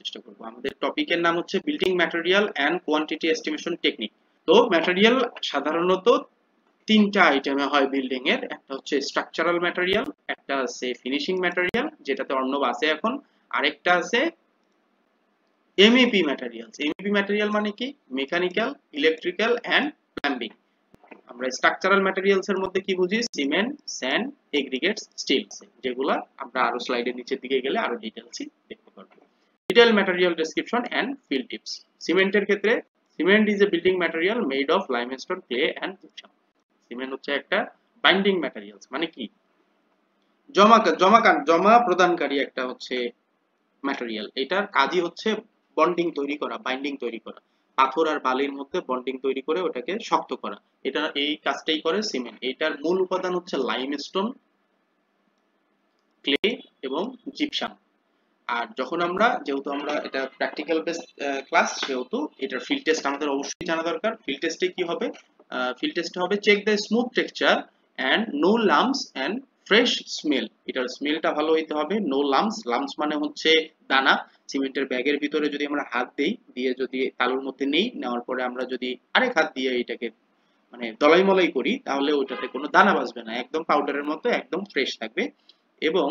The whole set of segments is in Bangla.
চেষ্টা করব। আমাদের টপিকের নাম হচ্ছে building material and quantity estimation technique. তো ম্যাটেরিয়াল সাধারণত তিনটা আইটেমে হয় বিল্ডিং এর, একটা হচ্ছে স্ট্রাকচারাল ম্যাটেরিয়াল, একটা আছে ফিনিশিং ম্যাটেরিয়াল যেটাতে অর্ণব আছে এখন, আরেকটা আছে এমইপি ম্যাটেরিয়ালস। এমইপি ম্যাটেরিয়াল মানে কি? Mechanical, electrical and plumbing. আমরা স্ট্রাকচারাল ম্যাটেরিয়ালস এর মধ্যে কি বুঝি? সিমেন্ট, স্যান্ড, এগ্রিগেটস, স্টিল, যেগুলা আমরা আরো স্লাইডের নিচের দিকে গেলে আরো ডিটেইলসে দেখতে পারবো। Detail material description and field tips. সিমেন্টের ক্ষেত্রে cement is a building material made of limestone, clay and gypsum. Cement হচ্ছে একটা বাইন্ডিং ম্যাটেরিয়ালস, মানে কি জমা প্রদানকারী একটা হচ্ছে ম্যাটেরিয়াল। এটার কাজই হচ্ছে বন্ডিং তৈরি করা, বাইন্ডিং তৈরি করা, পাথর আর বালির মধ্যে বন্ডিং তৈরি করে ওটাকে শক্ত করা। এটা এই কাজটাই করে সিমেন্ট। এটার মূল উপাদান হচ্ছে লাইমস্টোন, ক্লে এবং জিপসাম। আর যখন আমরা যেহেতু আমরা এটা প্র্যাকটিক্যাল বেস ক্লাস, সেহেতু এটার ফিল্ড টেস্ট আমাদের অবশ্যই জানা দরকার। ফিল্ড টেস্টে কি হবে? ফিল্ড টেস্টে হবে check the smooth texture and no lumps and fresh smell. এটার স্মেলটা ভালো হইতে হবে। নো লাম্পস, লাম্পস মানে হচ্ছে দানা। সিমেন্টের ব্যাগের ভিতরে যদি আমরা হাত দেই, দিয়ে যদি তালুর মধ্যে নেই, নেওয়ার পরে আমরা যদি আরেক হাত দিয়ে এটাকে মানে দলাই মলাই করি, তাহলে ওইটাতে কোনো দানা বাজবে না, একদম পাউডারের মতো একদম ফ্রেশ থাকবে। এবং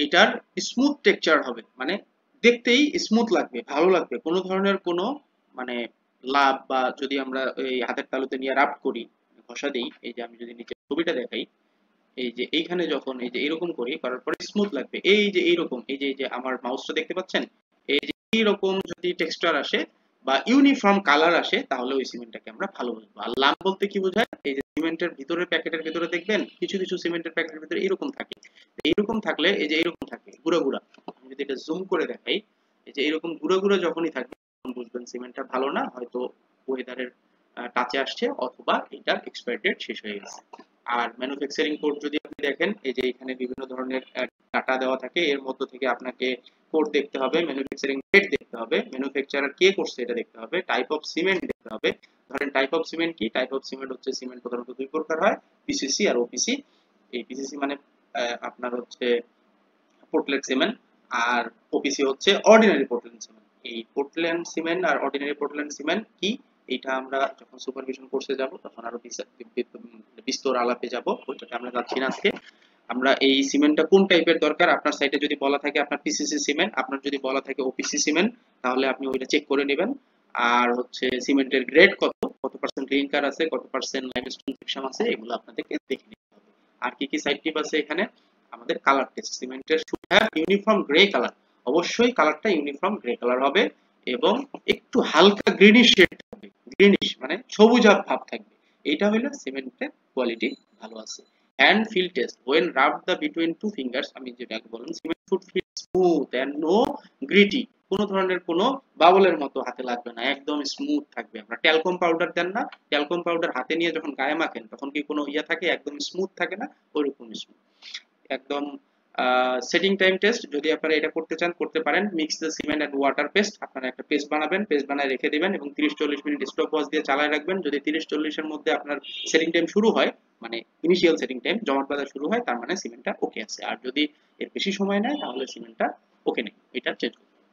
এটার স্মুথ টেক্সচার হবে, মানে দেখতেই স্মুথ লাগবে, ভালো লাগবে, কোনো ধরনের কোনো মানে লাভ বা যদি আমরা এই হাতের তালুতে নিয়ে রাব করি, ঘষা দেই, এই যে আমি যদি নিচে ছবিটা দেখাই, এই যে এইখানে যখন এই যে এরকম করি, করার পরে স্মুথ লাগবে, এই যে এইরকম, এই যে আমার মাউসটা দেখতে পাচ্ছেন, এই যে এইরকম যদি টেক্সচার আসে বা ইউনিফর্ম কালার আসে, তাহলে ওই সিমেন্টটাকে আমরা ভালো বলবো। আর লাম বলতে কি বোঝায়? এই যে সিমেন্টের ভিতরে, প্যাকেটের ভিতরে দেখবেন কিছু কিছু সিমেন্টের প্যাকেটের ভিতরে এরকম থাকে, এইরকম থাকলে এই যে এরকম থাকে গুঁড়া গুঁড়া, আমি যদি এটা জুম করে দেখাই, এই যে এরকম গুঁড়া গুঁড়া যখনই থাকবে তখন বুঝবেন সিমেন্টটা ভালো না, হয়তো ওয়েদারের টাচে আসছে অথবা এটার এক্সপায়ার ডেট শেষ হয়ে গেছে। আর ম্যানুফ্যাকচারিং কোড যদি আপনি দেখেন, এই যে এখানে বিভিন্ন ধরনের ডাটা দেওয়া থাকে, এর মধ্য থেকে আপনাকে কোড দেখতে হবে, ম্যানুফ্যাকচারিং ডেট দেখতে হবে, ম্যানুফ্যাকচারার কে করছে এটা দেখতে হবে, টাইপ অফ সিমেন্ট দেখতে হবে। ধরেন টাইপ অফ সিমেন্ট কি? টাইপ অফ সিমেন্ট হচ্ছে সিমেন্ট প্রধানত দুই প্রকার হয়, পিসিসি আর ওপিসি। এই পিসিসি মানে আপনার হচ্ছে পোর্টল্যান্ড সিমেন্ট, আর ওপিসি হচ্ছে অর্ডিনারি পোর্টল্যান্ড সিমেন্ট। এই পোর্টল্যান্ড সিমেন্ট আর অর্ডিনারি পোর্টল্যান্ড সিমেন্ট কি, এটা আমরা যখন সুপারভিশন কোর্সে যাব তখন আরো বিস্তর আলাপে যাব, ওইটাতে আমরা যাচ্ছি না আজকে। আমরা এই সিমেন্টটা কোন টাইপের দরকার, আপনার সাইটে যদি বলা থাকে আপনার পিসিসি সিমেন্ট, আপনার যদি বলা থাকে ওপিসি সিমেন্ট, তাহলে আপনি ওইটা চেক করে নেবেন। আর হচ্ছে সিমেন্টের গ্রেড কত, কত পার্সেন্ট ক্লিনকার আছে, কত পার্সেন্ট লাইমস্টোন জিপসাম আছে, এগুলো আপনাদেরকে দেখে নিতে হবে। আর কি কি সাইড টিপ আছে এখানে? আমাদের কালার টেস্ট, সিমেন্টের should have uniform grey colour, অবশ্যই কালারটা ইউনিফর্ম গ্রে কালার হবে এবং একটু হালকা গ্রিনিশ শেড থাকবে, গ্রিনিশ মানে সবুজাভ ভাব থাকবে, এইটা হলো সিমেন্টের কোয়ালিটি ভালো আছে। Hand feel test, when rubbed the between two fingers, আমি যেটা বললাম, cement food feel smooth and no gritty, কোনো ধরনের কোনো বাবলের মতো হাতে লাগবে না, একদম স্মুথ থাকবে। আমরা ট্যালকম পাউডার দেন না, ট্যালকম পাউডার হাতে নিয়ে যখন গায়ে মাখেন তখন কি কোনো ইয়া থাকে? একদম স্মুথ থাকে না, ওইরকম স্মুথ একদম। সেটিং টাইম টেস্ট, যদি আপনারা এটা করতে চান করতে পারেন। Mix the cement and water paste, আপনারা একটা পেস্ট বানাবেন, পেস্ট বানায় রেখে দিবেন এবং 30-40 মিনিট স্টপ ওয়াচ দিয়ে চালায় রাখবেন। যদি 30-40 এর মধ্যে আপনার সেটিং টাইম শুরু হয়, মানে ইনিশিয়াল সেটিং টাইম জমাট বাঁধা শুরু হয়, তার মানে সিমেন্টটা ওকে আছে। আর যদি এর বেশি সময় নেয় তাহলে সিমেন্টটা ওকে নেই, এটা চেঞ্জ করতে হবে।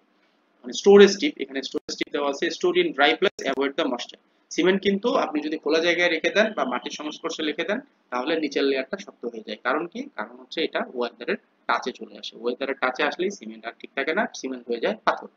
মানে স্টোরেজ টিপ, এখানে স্টোরেজ টিপ দেওয়া আছে, store in dry place, avoid the moisture. Cement কিন্তু আপনি যদি খোলা জায়গায় রেখে দেন বা মাটির সংস্পর্শে রেখে দেন, তাহলে নিচের লেয়ারটা শক্ত হয়ে যায়। কারণ কি? কারণ হচ্ছে এটা ওয়েদারের টাচে চলে আসে, ওয়েদারের টাচে আসলেই সিমেন্ট আর ঠিক থাকে না, সিমেন্ট হয়ে যায় পাথর।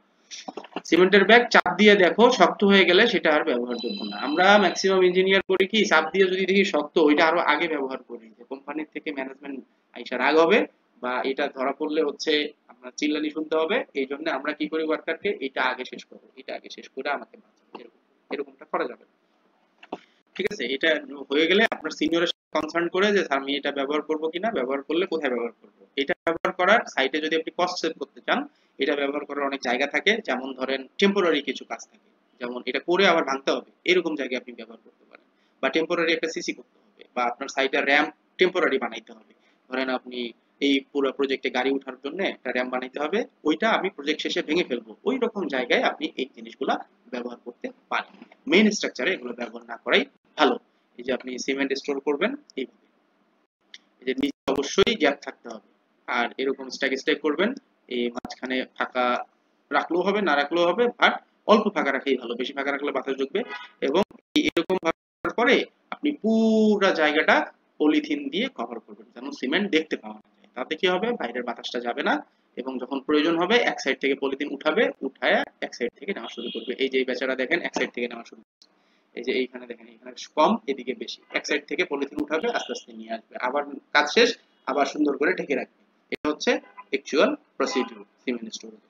সিমেন্টের ব্যাগ চাপ দিয়ে দেখো, শক্ত হয়ে গেলে সেটা আর ব্যবহারযোগ্য না। আমরা ম্যাক্সিমাম ইঞ্জিনিয়ার করি কি, চাপ দিয়ে যদি দেখি শক্ত, ওইটা আরো আগে ব্যবহার করি, যে কোম্পানির থেকে ম্যানেজমেন্ট আইসার আগ হবে বা এটা ধরা পড়লে হচ্ছে আপনার চিল্লানি শুনতে হবে, এই জন্য আমরা কি করি, ওয়ার্কারকে এটা আগে শেষ করবো, এটা আগে শেষ করে আমাকে বাঁচাবো, এরকমটা করা যাবে না। ঠিক আছে? এটা হয়ে গেলে আপনার সিনিয়রের সাথে কনসার্ন করে যে স্যার আমি এটা ব্যবহার করব কিনা, ব্যবহার করলে কোথায় ব্যবহার করব। এটা ব্যবহার করার সাইটে যদি আপনি কস্ট সেভ করতে চান, এটা ব্যবহার করার অনেক জায়গা থাকে, যেমন ধরেন টেম্পোরারি কিছু কাজ থাকে, যেমন এটা করে আবার ভাঙতে হবে, এরকম জায়গায় আপনি ব্যবহার করতে পারেন। বা টেম্পোরারি একটা সিসি করতে হবে, বা আপনার সাইটে র্যাম টেম্পোরারি বানাইতে হবে। ধরেন আপনি এই পুরো প্রজেক্টে গাড়ি ওঠার জন্য একটা র্যাম বানাইতে হবে, ওইটা আমি প্রজেক্ট শেষে ভেঙে ফেলবো, ওই রকম জায়গায় আপনি এই জিনিসগুলা ব্যবহার করতে পারেন। মেইন স্ট্রাকচারে এগুলো ব্যবহার না করাই ভালো। এই যে আপনি সিমেন্ট স্টোর করবেন এইভাবে, এই যে নিচে অবশ্যই গ্যাপ থাকতে হবে, আর এরকম স্ট্যাক করবেন, এই মাঝখানে ফাঁকা রাখলেও হবে, না রাখলেও হবে, বাট অল্প ফাঁকা রাখাই ভালো, বেশি ফাঁকা রাখলে বাতাস ঢুকবে। এবং এরকম ভাবে পরে আপনি পুরা জায়গাটা পলিথিন দিয়ে কভার করবেন যেন সিমেন্ট দেখতে পাওয়া না যায়। তাতে কি হবে, বাইরের বাতাসটা যাবে না, এবং যখন প্রয়োজন হবে এক সাইড থেকে পলিথিন উঠাবে, উঠায় এক সাইড থেকে নেওয়া শুরু করবে। এই যে এই বেচারা দেখেন এক সাইড থেকে নেওয়া শুরু করছে, এই যে এইখানে দেখেন এখানে কম, এদিকে বেশি, এক সাইড থেকে পলিথিন উঠাবে, আস্তে আস্তে নিয়ে আসবে, আবার কাজ শেষ, আবার সুন্দর করে ঢেকে রাখবে। এটা হচ্ছে অ্যাকচুয়াল প্রসিডিউর সিমেন্ট স্টোরেজ।